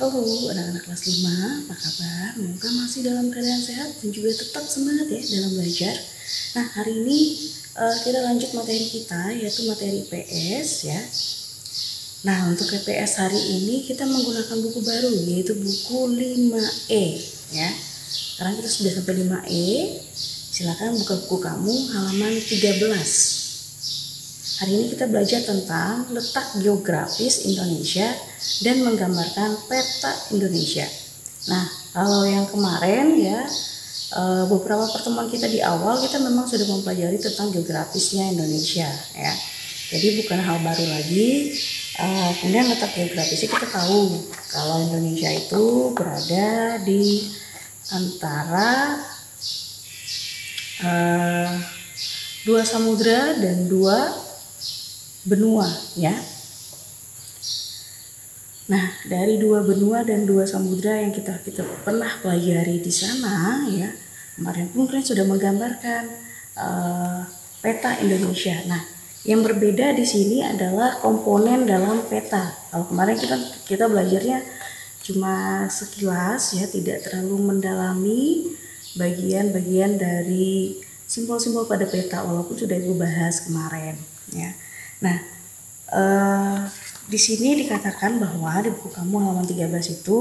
Halo anak-anak kelas 5, apa kabar? Semoga masih dalam keadaan sehat dan juga tetap semangat ya dalam belajar. Nah, hari ini kita lanjut materi kita, yaitu materi IPS ya. Nah, untuk IPS hari ini kita menggunakan buku baru, yaitu buku 5E ya. Sekarang kita sudah sampai 5E. Silakan buka buku kamu halaman 13. Hari ini kita belajar tentang letak geografis Indonesia dan menggambarkan peta Indonesia. Nah, kalau yang kemarin ya, beberapa pertemuan kita di awal kita memang sudah mempelajari tentang geografisnya Indonesia ya. Jadi bukan hal baru lagi. Kemudian letak geografisnya kita tahu kalau Indonesia itu berada di antara dua samudra dan dua benua ya. Nah, dari dua benua dan dua samudra yang kita pernah pelajari di sana ya, kemarin pun kalian sudah menggambarkan peta Indonesia. Nah, yang berbeda di sini adalah komponen dalam peta. Kalau kemarin kita belajarnya cuma sekilas ya, tidak terlalu mendalami bagian-bagian dari simbol-simbol pada peta, walaupun sudah ibu bahas kemarin ya. Nah, di sini dikatakan bahwa di buku kamu halaman 13 itu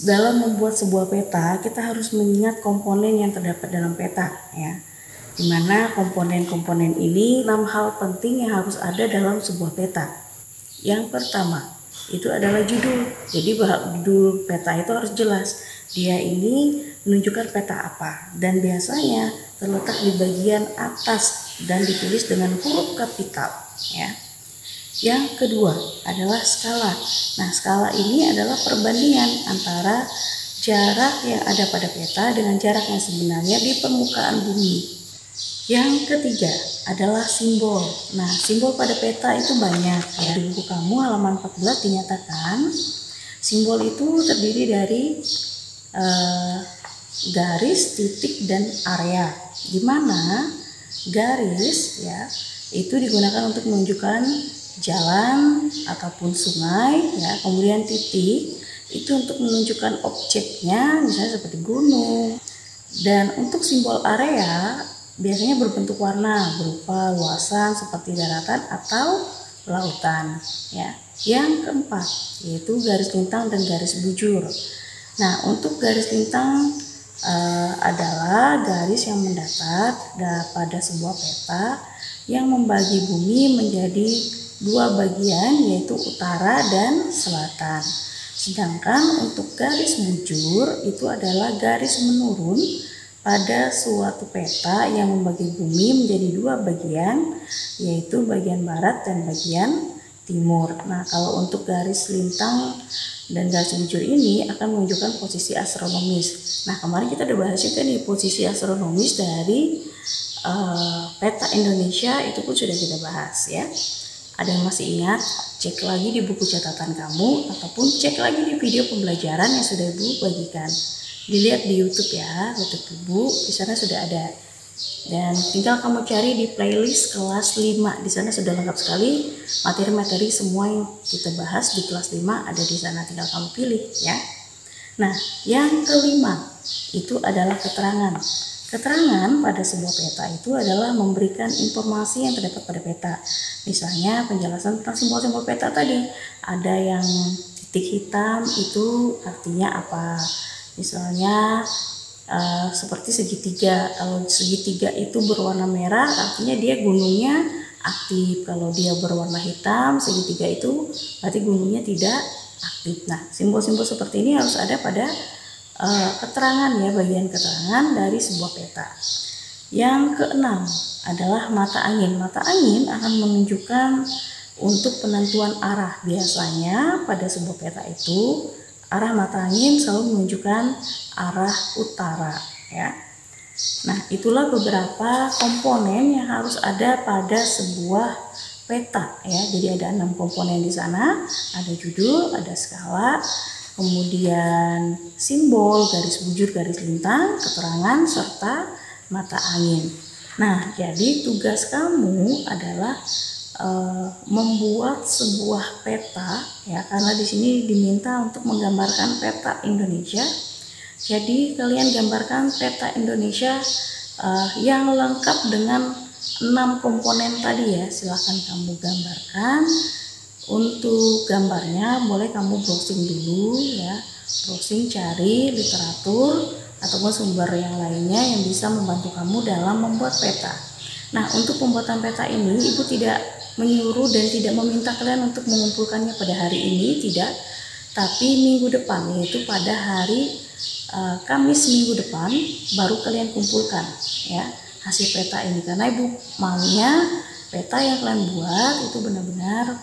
dalam membuat sebuah peta kita harus mengingat komponen yang terdapat dalam peta ya. Dimana komponen-komponen ini 6 hal penting yang harus ada dalam sebuah peta. Yang pertama itu adalah judul. Jadi judul peta itu harus jelas. Dia ini menunjukkan peta apa dan biasanya terletak di bagian atas dan ditulis dengan huruf kapital ya. Yang kedua adalah skala. Nah, skala ini adalah perbandingan antara jarak yang ada pada peta dengan jarak yang sebenarnya di permukaan bumi. Yang ketiga adalah simbol. Nah, simbol pada peta itu banyak ya. Di buku kamu halaman 14 dinyatakan simbol itu terdiri dari garis, titik, dan area. Di mana garis ya itu digunakan untuk menunjukkan jalan ataupun sungai ya. Kemudian titik itu untuk menunjukkan objeknya, misalnya seperti gunung. Dan untuk simbol area biasanya berbentuk warna berupa luasan seperti daratan atau lautan ya. Yang keempat yaitu garis lintang dan garis bujur. Nah, untuk garis lintang adalah garis yang mendatar pada sebuah peta yang membagi bumi menjadi dua bagian, yaitu utara dan selatan. Sedangkan untuk garis bujur itu adalah garis menurun pada suatu peta yang membagi bumi menjadi dua bagian, yaitu bagian barat dan bagian timur. Nah, kalau untuk garis lintang dan garis bujur ini akan menunjukkan posisi astronomis. Nah, kemarin kita udah bahas juga nih posisi astronomis dari peta Indonesia, itu pun sudah kita bahas ya. Ada yang masih ingat? Cek lagi di buku catatan kamu ataupun cek lagi di video pembelajaran yang sudah ibu bagikan. Dilihat di YouTube ya, YouTube ibu di sana sudah ada. Dan tinggal kamu cari di playlist kelas 5. Di sana sudah lengkap sekali materi-materi semua yang kita bahas di kelas 5 ada di sana, tinggal kamu pilih ya. Nah, yang kelima itu adalah keterangan. Keterangan pada sebuah peta itu adalah memberikan informasi yang terdapat pada peta. Misalnya penjelasan tentang simbol-simbol peta tadi. Ada yang titik hitam itu artinya apa? Misalnya seperti segitiga. Kalau segitiga itu berwarna merah artinya dia gunungnya aktif. Kalau dia berwarna hitam, segitiga itu berarti gunungnya tidak aktif. Nah, simbol-simbol seperti ini harus ada pada keterangan ya, bagian keterangan dari sebuah peta. Yang keenam adalah mata angin. Mata angin akan menunjukkan untuk penentuan arah. Biasanya pada sebuah peta itu arah mata angin selalu menunjukkan arah utara ya. Nah, itulah beberapa komponen yang harus ada pada sebuah peta ya. Jadi ada 6 komponen di sana, ada judul, ada skala, kemudian simbol, garis bujur, garis lintang, keterangan, serta mata angin. Nah, jadi tugas kamu adalah membuat sebuah peta ya, karena di sini diminta untuk menggambarkan peta Indonesia. Jadi kalian gambarkan peta Indonesia yang lengkap dengan 6 komponen tadi ya. Silahkan kamu gambarkan. Untuk gambarnya boleh kamu browsing dulu ya, browsing cari literatur ataupun sumber yang lainnya yang bisa membantu kamu dalam membuat peta. Nah, untuk pembuatan peta ini Ibu tidak menyuruh dan tidak meminta kalian untuk mengumpulkannya pada hari ini, tidak, tapi minggu depan, yaitu pada hari Kamis minggu depan baru kalian kumpulkan ya hasil peta ini, karena Ibu maunya peta yang kalian buat itu benar-benar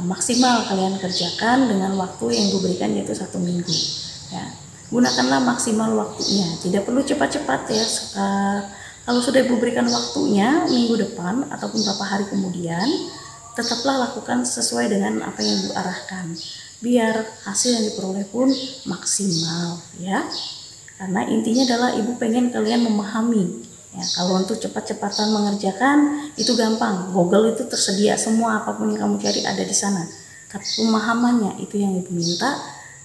maksimal kalian kerjakan dengan waktu yang Ibu berikan, yaitu 1 minggu ya. Gunakanlah maksimal waktunya, tidak perlu cepat-cepat ya. Kalau sudah Ibu berikan waktunya minggu depan ataupun beberapa hari kemudian, tetaplah lakukan sesuai dengan apa yang Ibu arahkan, biar hasil yang diperoleh pun maksimal ya. Karena intinya adalah Ibu pengen kalian memahami ya. Kalau untuk cepat-cepatan mengerjakan itu gampang, Google itu tersedia semua, apapun yang kamu cari ada di sana. Tapi pemahamannya itu yang Ibu minta,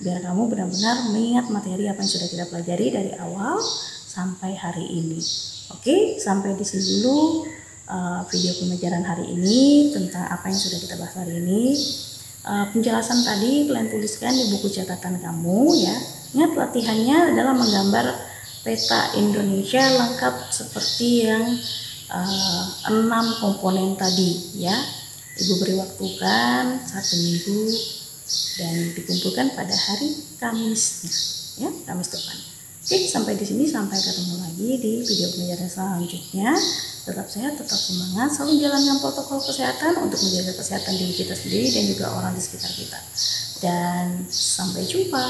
biar kamu benar-benar mengingat materi apa yang sudah kita pelajari dari awal sampai hari ini. Oke, sampai di sini dulu video pembelajaran hari ini tentang apa yang sudah kita bahas hari ini. Penjelasan tadi kalian tuliskan di buku catatan kamu ya. Ingat, latihannya adalah menggambar peta Indonesia lengkap seperti yang 6 komponen tadi ya. Ibu beri waktu kan 1 minggu dan dikumpulkan pada hari Kamisnya ya, Kamis depan. Oke, sampai di sini, sampai ketemu lagi di video pembelajaran selanjutnya. Tetap sehat, tetap semangat, selalu jalankan protokol kesehatan untuk menjaga kesehatan diri kita sendiri dan juga orang di sekitar kita. Dan sampai jumpa.